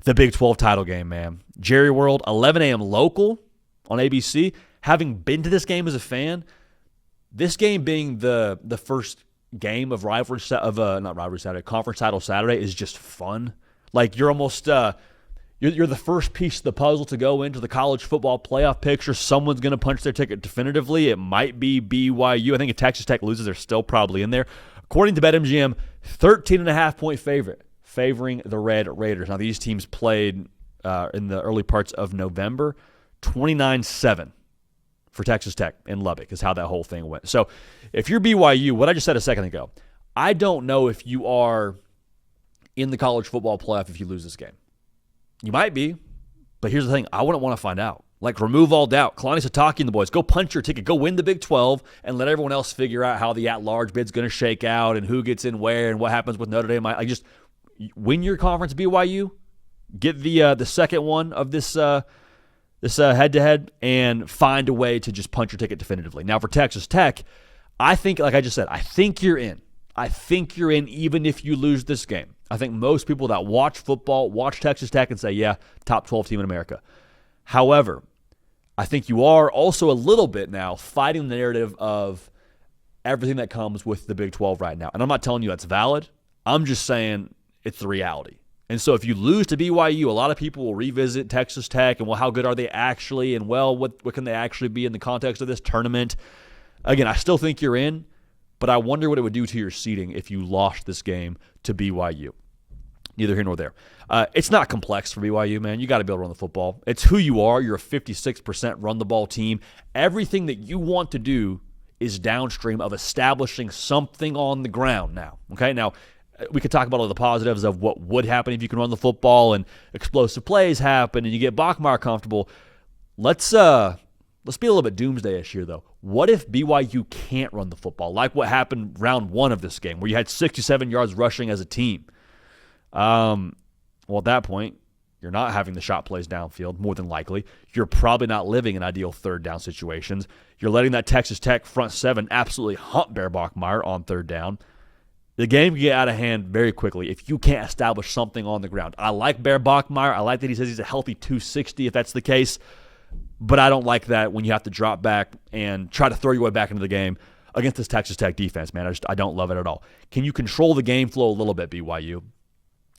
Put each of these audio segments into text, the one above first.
The Big 12 title game, man. Jerry World, 11 a.m. local on ABC. Having been to this game as a fan, this game being the first game of conference title Saturday is just fun. Like you're almost you're the first piece of the puzzle to go into the college football playoff picture. Someone's going to punch their ticket definitively. It might be BYU. I think if Texas Tech loses, they're still probably in there. According to BetMGM, 13.5-point favorite favoring the Red Raiders. Now these teams played in the early parts of November. 29-7 for Texas Tech in Lubbock is how that whole thing went. So if you're BYU, what I just said a second ago, I don't know if you are in the college football playoff if you lose this game. You might be, but here's the thing. I wouldn't want to find out. Like, remove all doubt. Kalani Sitake and the boys, go punch your ticket. Go win the Big 12 and let everyone else figure out how the at-large bid's going to shake out and who gets in where and what happens with Notre Dame. Like, just win your conference, BYU. Get the second one of this head-to-head and find a way to just punch your ticket definitively. Now, for Texas Tech, I think, like I just said, I think you're in. I think you're in even if you lose this game. I think most people that watch football watch Texas Tech and say, yeah, top 12 team in America. However, I think you are also a little bit now fighting the narrative of everything that comes with the Big 12 right now. And I'm not telling you that's valid. I'm just saying it's the reality. And so if you lose to BYU, a lot of people will revisit Texas Tech and, well, how good are they actually? And, well, what can they actually be in the context of this tournament? Again, I still think you're in, but I wonder what it would do to your seeding if you lost this game to BYU. Neither here nor there. It's not complex for BYU, man. You got to be able to run the football. It's who you are. You're a 56% run-the-ball team. Everything that you want to do is downstream of establishing something on the ground now. Okay? Now, we could talk about all the positives of what would happen if you can run the football and explosive plays happen and you get Bachmeier comfortable. Let's be a little bit doomsday-ish here, though. What if BYU can't run the football, like what happened round one of this game, where you had 67 yards rushing as a team? Well, at that point, you're not having the shot plays downfield, more than likely. You're probably not living in ideal third down situations. You're letting that Texas Tech front seven absolutely hunt Bear Bachmeier on third down. The game can get out of hand very quickly if you can't establish something on the ground. I like Bear Bachmeier. I like that he says he's a healthy 260 if that's the case. But I don't like that when you have to drop back and try to throw your way back into the game against this Texas Tech defense, man. I don't love it at all. Can you control the game flow a little bit, BYU?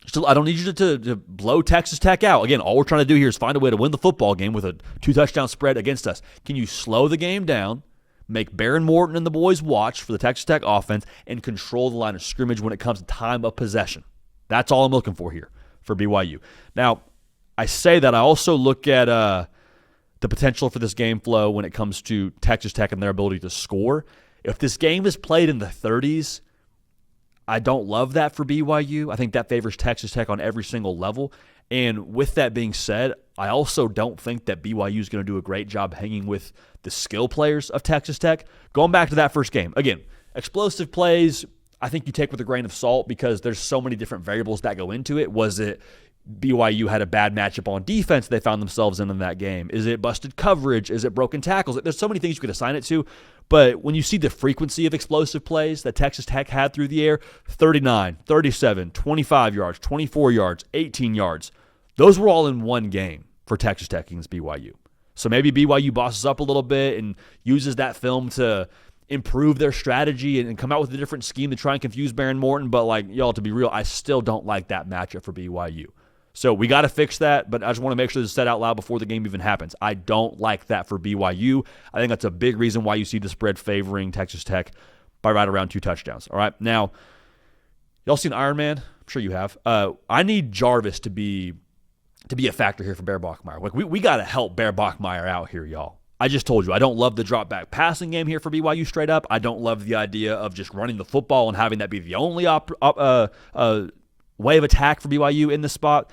Still, I don't need you to blow Texas Tech out. Again, all we're trying to do here is find a way to win the football game with a 2-touchdown spread against us. Can you slow the game down, make Baron Morton and the boys watch for the Texas Tech offense, and control the line of scrimmage when it comes to time of possession? That's all I'm looking for here for BYU. Now, I say that I also look at the potential for this game flow when it comes to Texas Tech and their ability to score. If this game is played in the 30s, I don't love that for BYU. I think that favors Texas Tech on every single level. And with that being said, I also don't think that BYU is going to do a great job hanging with the skill players of Texas Tech. Going back to that first game, again, explosive plays, I think you take with a grain of salt because there's so many different variables that go into it. Was it BYU had a bad matchup on defense they found themselves in that game? Is it busted coverage? Is it broken tackles? There's so many things you could assign it to. But when you see the frequency of explosive plays that Texas Tech had through the air, 39, 37, 25 yards, 24 yards, 18 yards, those were all in one game for Texas Tech against BYU. So maybe BYU bosses up a little bit and uses that film to improve their strategy and come out with a different scheme to try and confuse Baron Morton. But, like, y'all, to be real, I still don't like that matchup for BYU. So we got to fix that, but I just want to make sure this is said out loud before the game even happens. I don't like that for BYU. I think that's a big reason why you see the spread favoring Texas Tech by right around 2 touchdowns. All right, now, y'all seen Iron Man? I'm sure you have. I need Jarvis to be a factor here for Bear Bachmeier. Like, we got to help Bear Bachmeier out here, y'all. I just told you, I don't love the drop-back passing game here for BYU straight up. I don't love the idea of just running the football and having that be the only way of attack for BYU in this spot.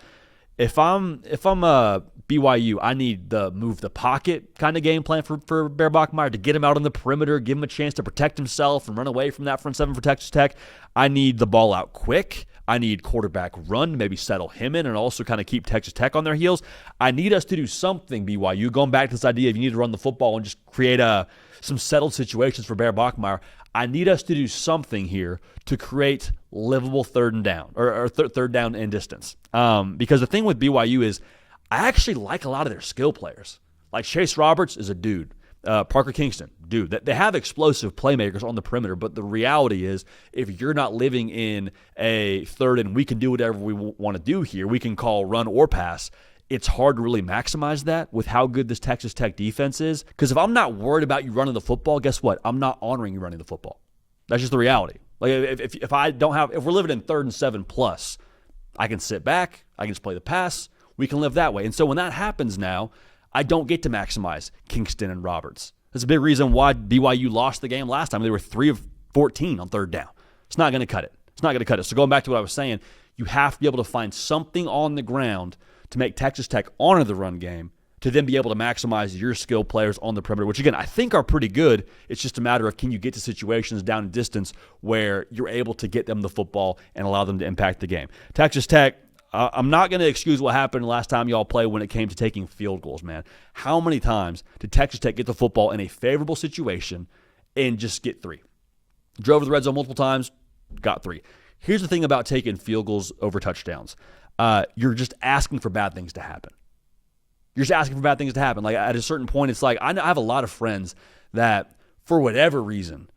If I'm BYU, I need the move the pocket kind of game plan for Bear Bachmeier to get him out on the perimeter, give him a chance to protect himself and run away from that front seven for Texas Tech. I need the ball out quick. I need quarterback run, maybe settle him in and also kind of keep Texas Tech on their heels. I need us to do something, BYU, going back to this idea of you need to run the football and just create some settled situations for Bear Bachmeier. I need us to do something here to create livable third and down or third down and distance. Because the thing with BYU is I actually like a lot of their skill players. Like Chase Roberts is a dude. Parker Kingston, dude. They have explosive playmakers on the perimeter, but the reality is if you're not living in a third and we can do whatever we want to do here, we can call run or pass, it's hard to really maximize that with how good this Texas Tech defense is. Because if I'm not worried about you running the football, guess what? I'm not honoring you running the football. That's just the reality. Like if we're living in 3rd and 7 plus, I can sit back, I can just play the pass, we can live that way. And so when that happens now, I don't get to maximize Kingston and Roberts. That's a big reason why BYU lost the game last time. They were 3 of 14 on third down. It's not going to cut it. It's not going to cut it. So going back to what I was saying, you have to be able to find something on the ground to make Texas Tech honor the run game to then be able to maximize your skill players on the perimeter, which, again, I think are pretty good. It's just a matter of can you get to situations down in distance where you're able to get them the football and allow them to impact the game. Texas Tech, I'm not going to excuse what happened last time y'all played when it came to taking field goals, man. How many times did Texas Tech get the football in a favorable situation and just get 3? Drove to the red zone multiple times, got 3. Here's the thing about taking field goals over touchdowns. You're just asking for bad things to happen. You're just asking for bad things to happen. Like at a certain point, it's like I have a lot of friends that, for whatever reason,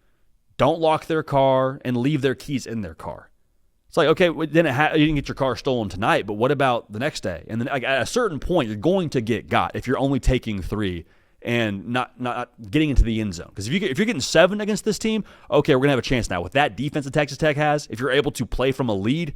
don't lock their car and leave their keys in their car. It's like, okay, you didn't get your car stolen tonight, but what about the next day? And then at a certain point, you're going to get got if you're only taking 3 and not getting into the end zone. Because if you're getting 7 against this team, okay, we're going to have a chance now. With that defense that Texas Tech has, if you're able to play from a lead,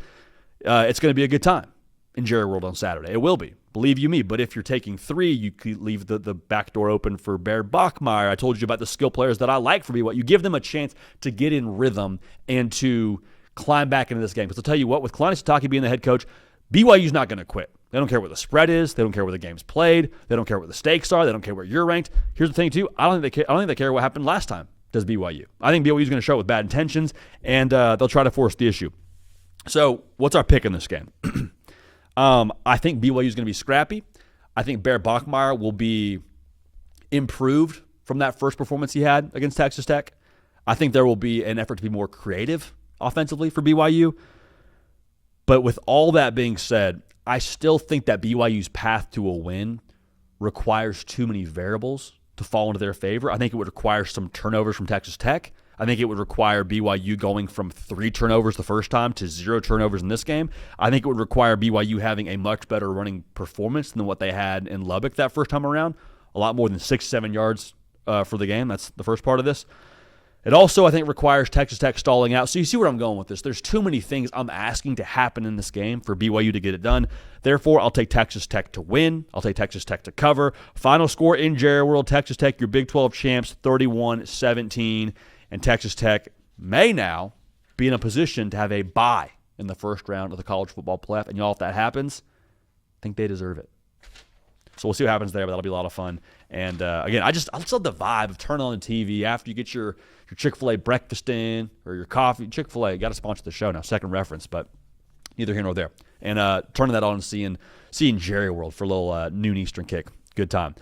it's going to be a good time in Jerry World on Saturday. It will be. Believe you me. But if you're taking 3, you could leave the back door open for Bear Bachmeier. I told you about the skill players that I like for BYU. You give them a chance to get in rhythm and to climb back into this game. Because I'll tell you what, with Kalani Sitake being the head coach, BYU's not going to quit. They don't care what the spread is. They don't care where the game's played. They don't care what the stakes are. They don't care where you're ranked. Here's the thing, too. I don't think they care what happened last time, does BYU. I think BYU's going to show up with bad intentions, and they'll try to force the issue. So what's our pick in this game? I think BYU's going to be scrappy. I think Bear Bachmeier will be improved from that first performance he had against Texas Tech. I think there will be an effort to be more creative offensively for BYU. But with all that being said, I still think that BYU's path to a win requires too many variables to fall into their favor. I think it would require some turnovers from Texas Tech. I think it would require BYU going from 3 turnovers the first time to 0 turnovers in this game. I think it would require BYU having a much better running performance than what they had in Lubbock that first time around. A lot more than 6-7 yards for the game. That's the first part of this. It also, I think, requires Texas Tech stalling out. So you see where I'm going with this. There's too many things I'm asking to happen in this game for BYU to get it done. Therefore, I'll take Texas Tech to win. I'll take Texas Tech to cover. Final score in Jerry World, Texas Tech, your Big 12 champs, 31-17. And Texas Tech may now be in a position to have a bye in the first round of the college football playoff. And y'all, if that happens, I think they deserve it. So we'll see what happens there, but that'll be a lot of fun. And again, I just love the vibe of turning on the TV after you get your Chick-fil-A breakfast in or your coffee. Chick-fil-A, got to sponsor the show now, second reference, but neither here nor there. And turning that on and seeing Jerry World for a little noon Eastern kick. Good time.